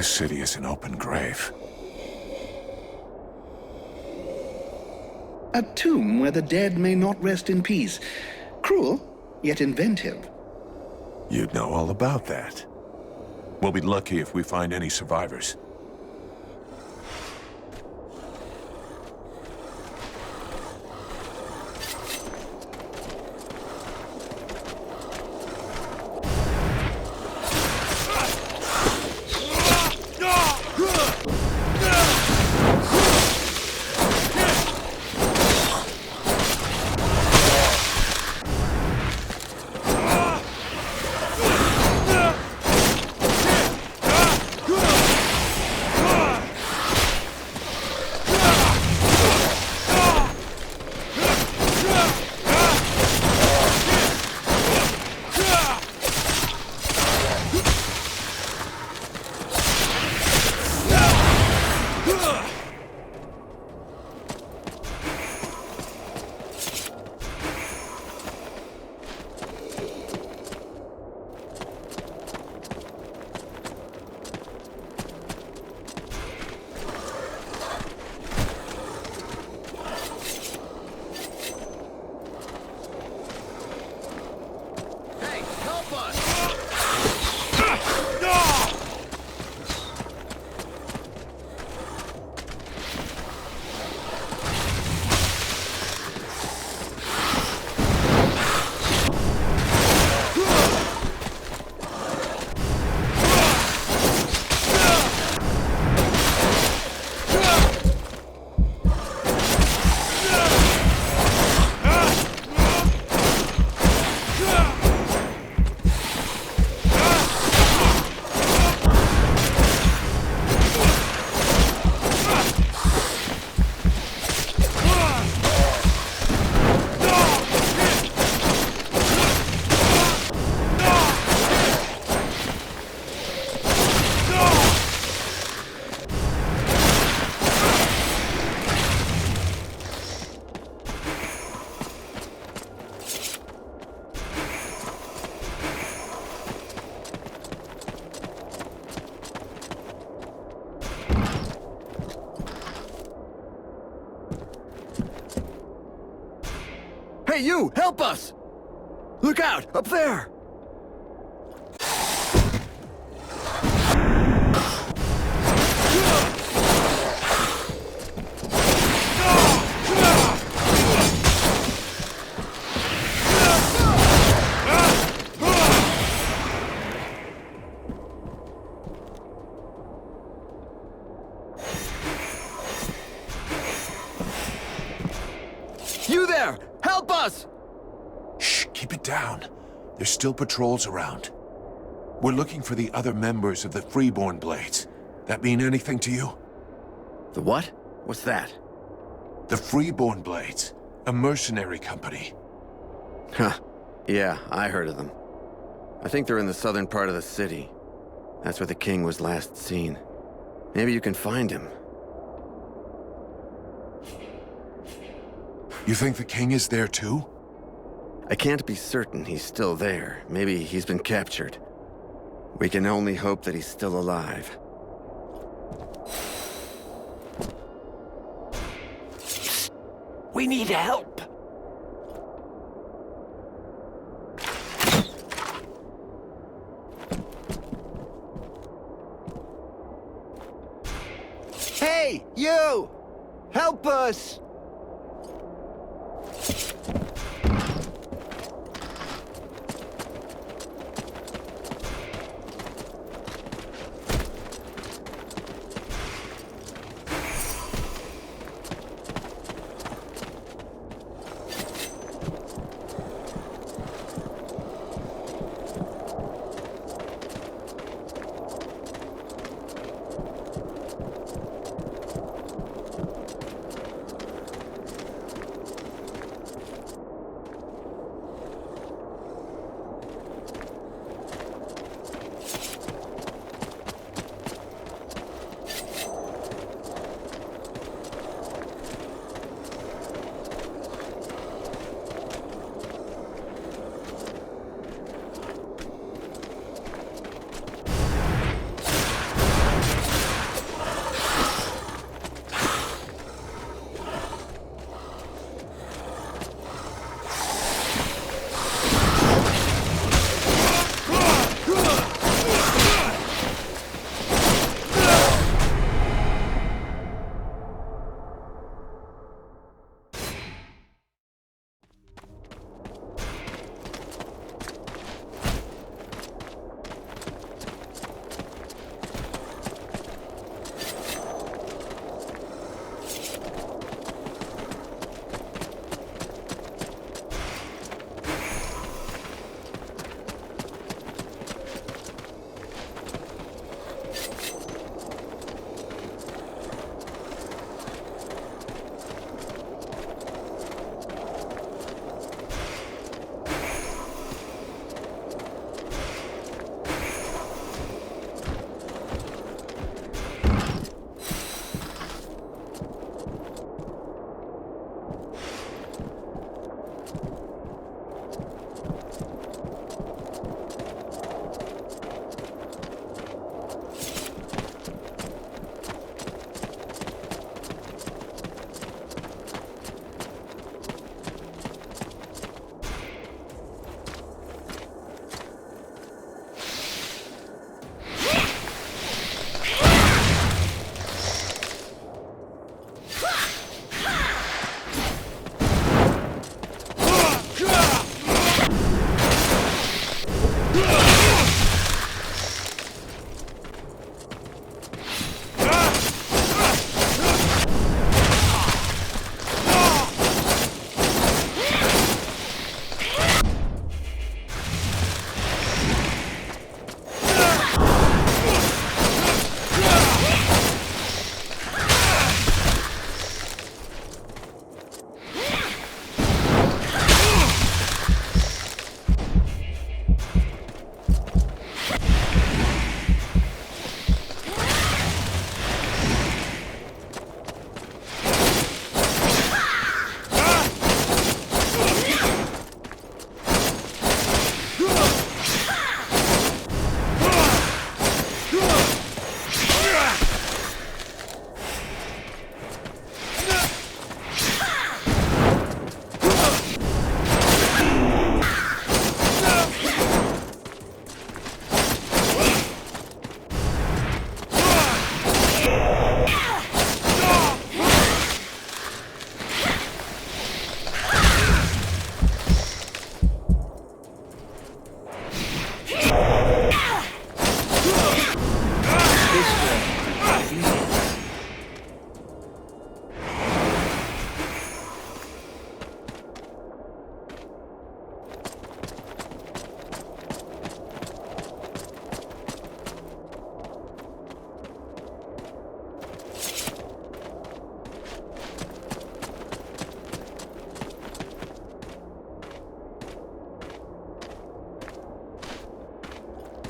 This city is an open grave. A tomb where the dead may not rest in peace. Cruel, yet inventive. You'd know all about that. We'll be lucky if we find any survivors. Hey, you! Help us! Look out! Up there! You there! Help us! Shh, keep it down. There's still patrols around. We're looking for the other members of the Freeborn Blades. That mean anything to you? The what? What's that? The Freeborn Blades, a mercenary company. Huh. Yeah, I heard of them. I think they're in the southern part of the city. That's where the king was last seen. Maybe you can find him. You think the king is there too? I can't be certain he's still there. Maybe he's been captured. We can only hope that he's still alive. We need help! Hey, you! Help us!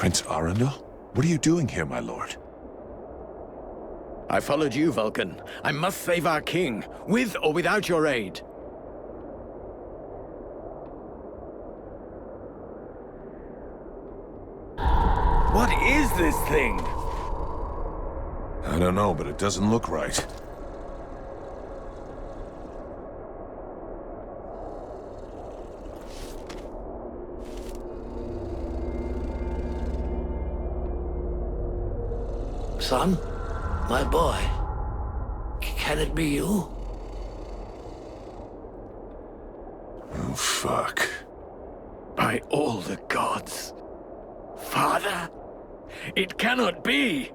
Prince Arundel? What are you doing here, my lord? I followed you, Vulcan. I must save our king, with or without your aid. What is this thing? I don't know, but it doesn't look right. Son, my boy, can it be you? Oh, fuck. By all the gods. Father? It cannot be!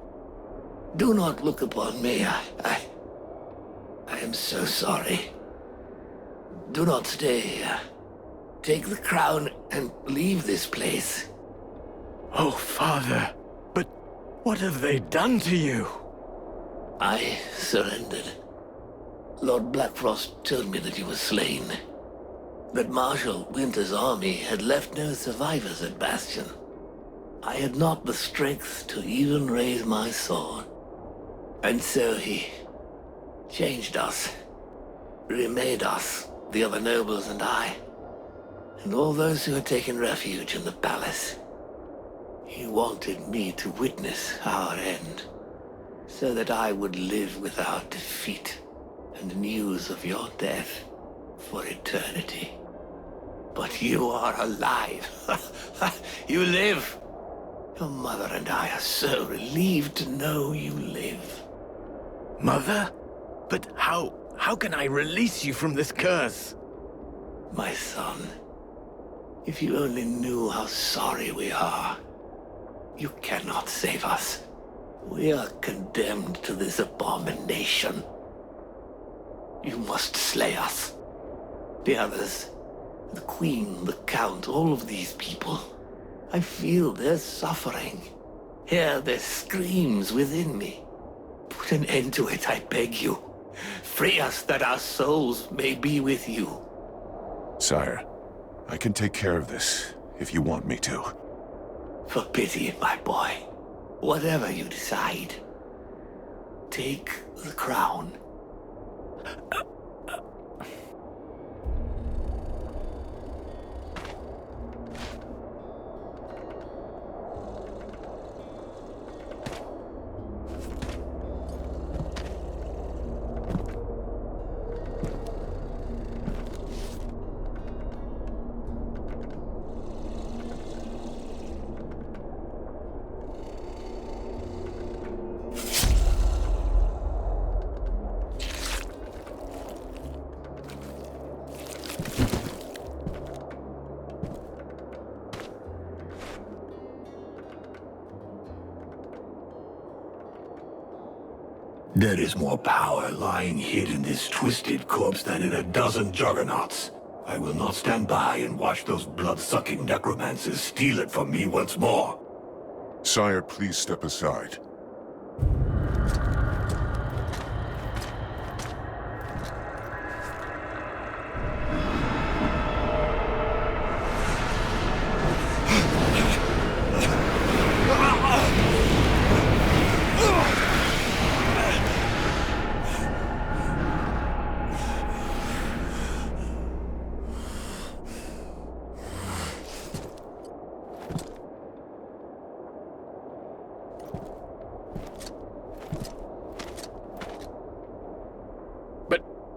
Do not look upon me. I am so sorry. Do not stay here. Take the crown and leave this place. Oh, Father. But what have they done to you? I surrendered. Lord Blackfrost told me that you were slain. That Marshal Winter's army had left no survivors at Bastion. I had not the strength to even raise my sword. And so he changed us, remade us, the other nobles and I, and all those who had taken refuge in the palace. He wanted me to witness our end, so that I would live without defeat and news of your death for eternity. But you are alive. You live. Your mother and I are so relieved to know you live. Mother? But how can I release you from this curse? My son, if you only knew how sorry we are. You cannot save us. We are condemned to this abomination. You must slay us. The others, the Queen, the Count, all of these people. I feel their suffering. Hear their screams within me. Put an end to it, I beg you. Free us that our souls may be with you. Sire, I can take care of this, if you want me to. For pity, my boy. Whatever you decide. Take the crown. There is more power lying hid in this twisted corpse than in a dozen juggernauts. I will not stand by and watch those blood-sucking necromancers steal it from me once more. Sire, please step aside.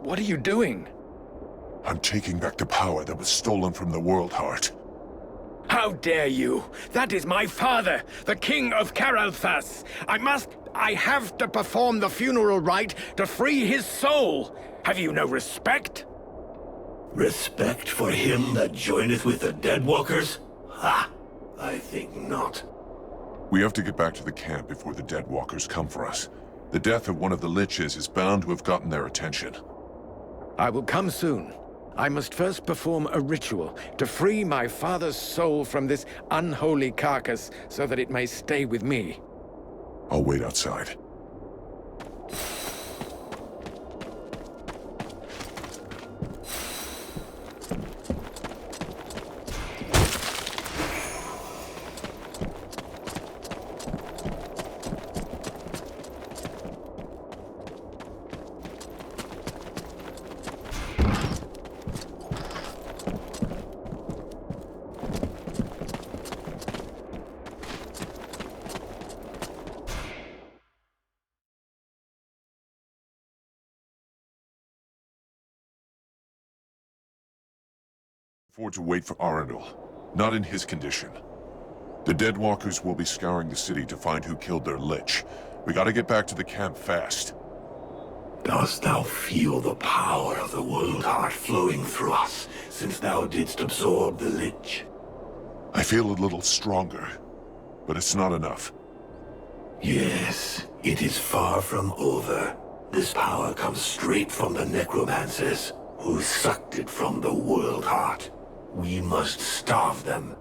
What are you doing? I'm taking back the power that was stolen from the World Heart. How dare you? That is my father, the King of Caralthas. I have to perform the funeral rite to free his soul. Have you no respect? Respect for him that joineth with the Deadwalkers? Ha! I think not. We have to get back to the camp before the Deadwalkers come for us. The death of one of the Liches is bound to have gotten their attention. I will come soon. I must first perform a ritual to free my father's soul from this unholy carcass so that it may stay with me. I'll wait outside. afford to wait for Arundel. Not in his condition. The Deadwalkers will be scouring the city to find who killed their Lich. We gotta get back to the camp fast. Dost thou feel the power of the World Heart flowing through us, since thou didst absorb the Lich? I feel a little stronger, but it's not enough. Yes, it is far from over. This power comes straight from the necromancers, who sucked it from the World Heart. We must starve them.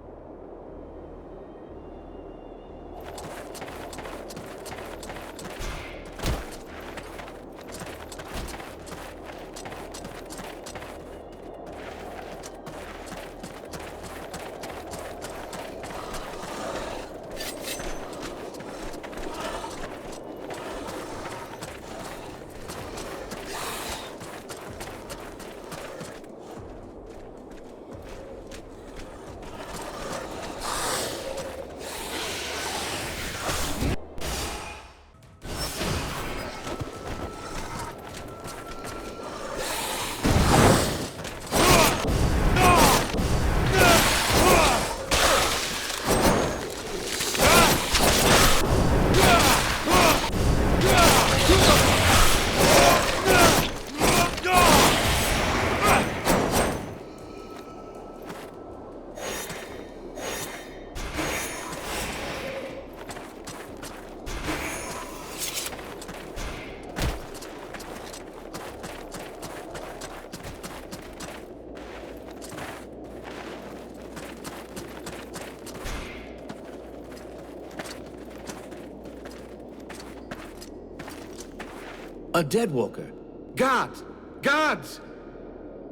A Deadwalker. Guards! Guards!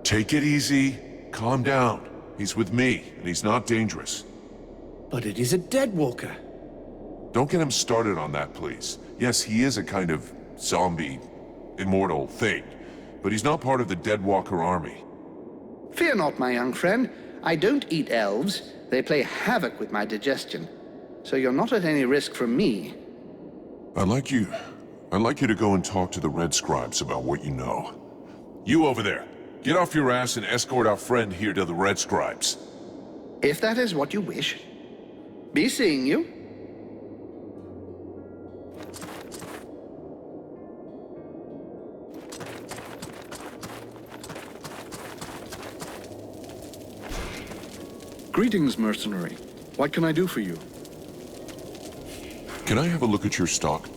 Take it easy. Calm down. He's with me, and he's not dangerous. But it is a Deadwalker. Don't get him started on that, please. Yes, he is a kind of zombie, immortal thing, but he's not part of the Deadwalker army. Fear not, my young friend. I don't eat elves. They play havoc with my digestion. So you're not at any risk from me. I'd like you to go and talk to the Red Scribes about what you know. You over there, get off your ass and escort our friend here to the Red Scribes. If that is what you wish. Be seeing you. Greetings, mercenary. What can I do for you? Can I have a look at your stock?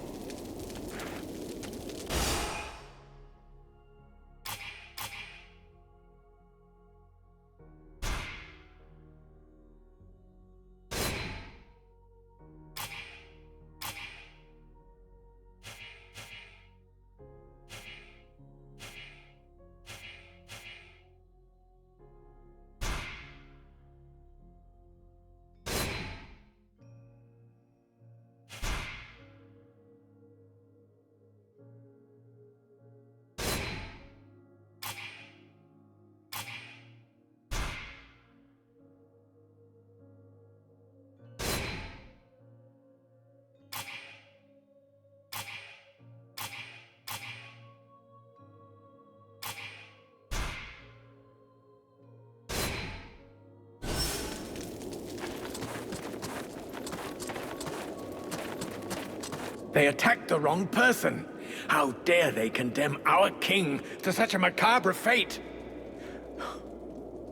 They attacked the wrong person. How dare they condemn our king to such a macabre fate?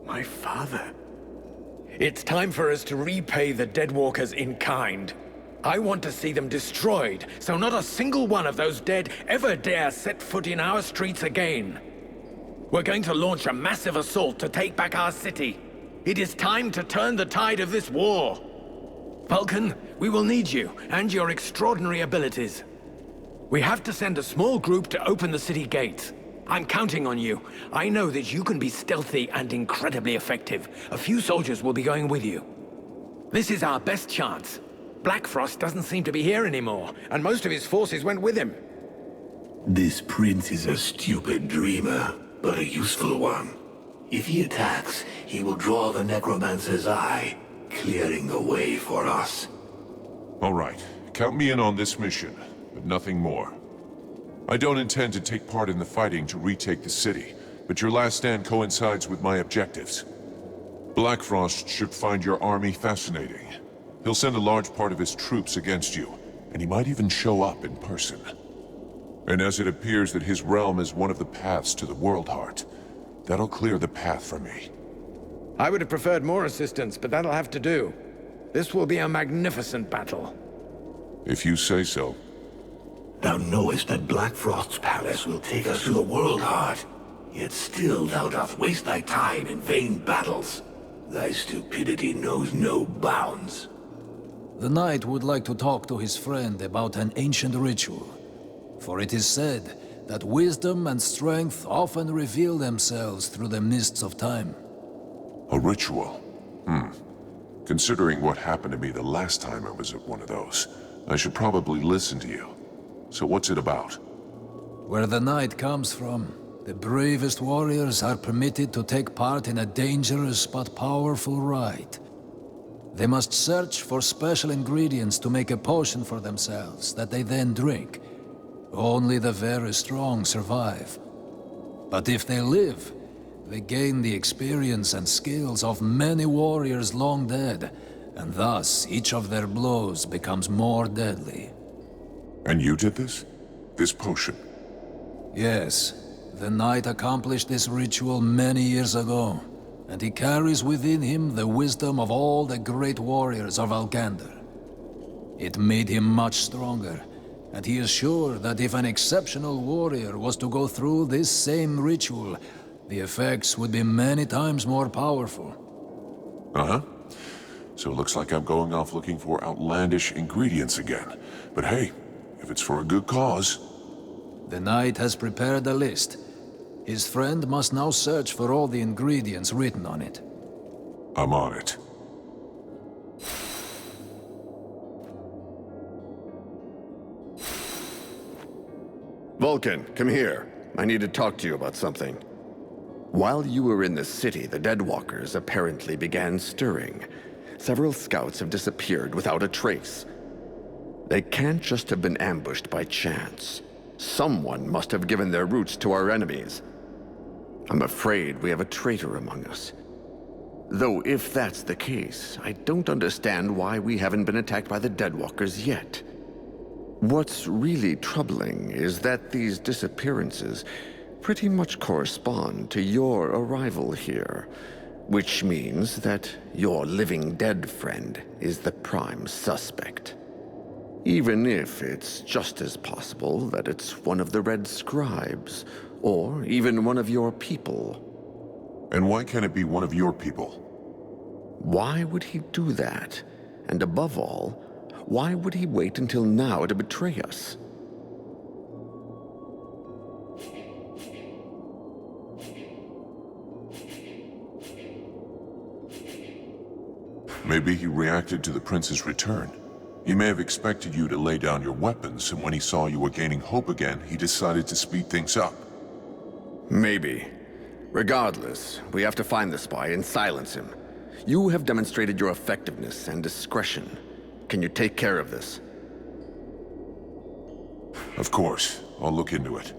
My father. It's time for us to repay the Deadwalkers in kind. I want to see them destroyed, so not a single one of those dead ever dare set foot in our streets again. We're going to launch a massive assault to take back our city. It is time to turn the tide of this war. Vulcan, we will need you, and your extraordinary abilities. We have to send a small group to open the city gates. I'm counting on you. I know that you can be stealthy and incredibly effective. A few soldiers will be going with you. This is our best chance. Blackfrost doesn't seem to be here anymore, and most of his forces went with him. This prince is a stupid dreamer, but a useful one. If he attacks, he will draw the necromancer's eye, clearing the way for us. All right. Count me in on this mission, but nothing more. I don't intend to take part in the fighting to retake the city, but your last stand coincides with my objectives. Blackfrost should find your army fascinating. He'll send a large part of his troops against you, and he might even show up in person. And as it appears that his realm is one of the paths to the World Heart, that'll clear the path for me. I would have preferred more assistance, but that'll have to do. This will be a magnificent battle. If you say so. Thou knowest that Blackfrost's palace will take us to the World Heart, yet still thou dost waste thy time in vain battles. Thy stupidity knows no bounds. The knight would like to talk to his friend about an ancient ritual. For it is said that wisdom and strength often reveal themselves through the mists of time. A ritual? Considering what happened to me the last time I was at one of those, I should probably listen to you. So what's it about? Where the knight comes from, the bravest warriors are permitted to take part in a dangerous but powerful rite. They must search for special ingredients to make a potion for themselves that they then drink. Only the very strong survive. But if they live, they gain the experience and skills of many warriors long dead, and thus each of their blows becomes more deadly. And you did this? This potion? Yes. The knight accomplished this ritual many years ago, and he carries within him the wisdom of all the great warriors of Algander. It made him much stronger, and he is sure that if an exceptional warrior was to go through this same ritual, the effects would be many times more powerful. Uh-huh. So it looks like I'm going off looking for outlandish ingredients again. But hey, if it's for a good cause... The knight has prepared a list. His friend must now search for all the ingredients written on it. I'm on it. Vulcan, come here. I need to talk to you about something. While you were in the city, the Deadwalkers apparently began stirring. Several scouts have disappeared without a trace. They can't just have been ambushed by chance. Someone must have given their roots to our enemies. I'm afraid we have a traitor among us. Though if that's the case, I don't understand why we haven't been attacked by the Deadwalkers yet. What's really troubling is that these disappearances pretty much correspond to your arrival here, which means that your living dead friend is the prime suspect. Even if it's just as possible that it's one of the Red Scribes, or even one of your people. And why can't it be one of your people? Why would he do that? And above all, why would he wait until now to betray us? Maybe he reacted to the prince's return. He may have expected you to lay down your weapons, and when he saw you were gaining hope again, he decided to speed things up. Maybe. Regardless, we have to find the spy and silence him. You have demonstrated your effectiveness and discretion. Can you take care of this? Of course. I'll look into it.